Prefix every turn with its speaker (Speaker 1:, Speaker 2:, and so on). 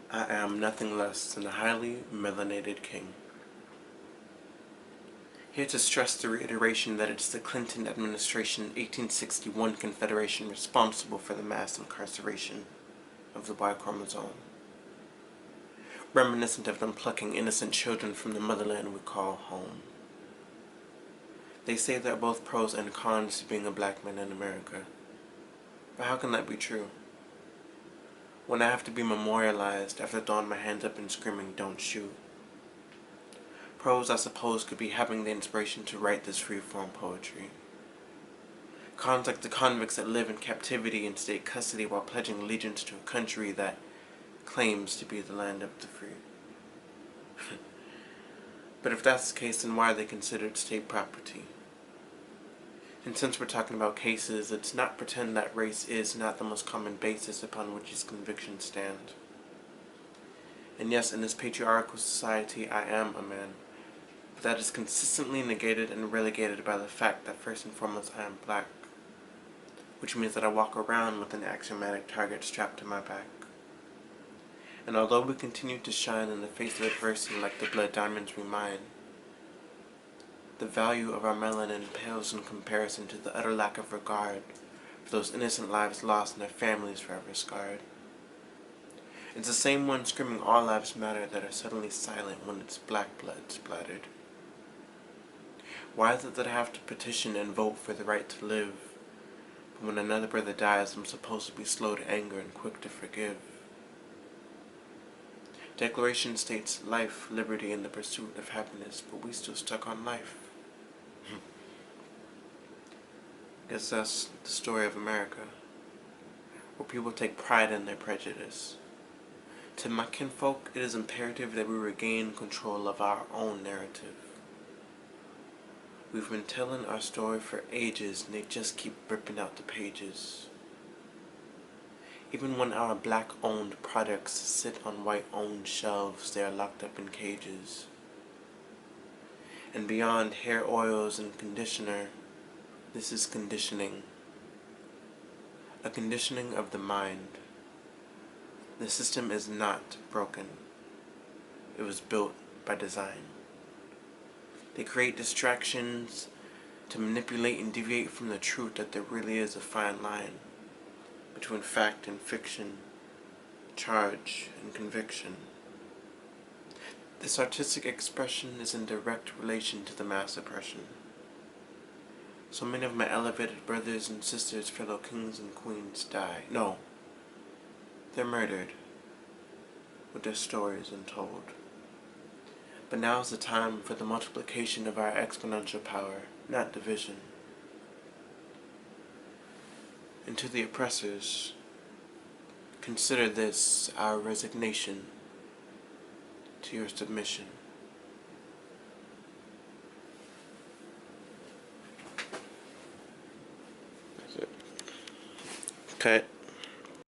Speaker 1: I am nothing less than a highly melanated king. Here to stress the reiteration that it's the Clinton administration 1861 Confederation responsible for the mass incarceration of the Y chromosome, reminiscent of them plucking innocent children from the motherland we call home. They say there are both pros and cons to being a black man in America. But how can that be true? When I have to be memorialized after throwing my hands up and screaming, "Don't shoot." Pros, I suppose, could be having the inspiration to write this free-form poetry. Cons like the convicts that live in captivity in state custody while pledging allegiance to a country that claims to be the land of the free. But if that's the case, then why are they considered state property? And since we're talking about cases, let's not pretend that race is not the most common basis upon which these convictions stand. And yes, in this patriarchal society, I am a man, but that is consistently negated and relegated by the fact that first and foremost I am black, which means that I walk around with an axiomatic target strapped to my back. And although we continue to shine in the face of adversity like the blood diamonds we mine, the value of our melanin pales in comparison to the utter lack of regard for those innocent lives lost and their families forever scarred. It's the same ones screaming all lives matter that are suddenly silent when it's black blood splattered. Why is it that I have to petition and vote for the right to live, but when another brother dies I'm supposed to be slow to anger and quick to forgive? Declaration states life, liberty, and the pursuit of happiness, but we still stuck on life. Guess that's the story of America, where people take pride in their prejudice. To my kinfolk, it is imperative that we regain control of our own narrative. We've been telling our story for ages, and they just keep ripping out the pages. Even when our black-owned products sit on white-owned shelves, they are locked up in cages. And beyond hair oils and conditioner, this is conditioning. A conditioning of the mind. The system is not broken. It was built by design. They create distractions to manipulate and deviate from the truth that there really is a fine line between fact and fiction, charge and conviction. This artistic expression is in direct relation to the mass oppression. So many of my elevated brothers and sisters, fellow kings and queens, die. No, they're murdered, with their stories untold. But now's the time for the multiplication of our exponential power, not division. And to the oppressors, consider this our resignation to your submission. That's it. Cut.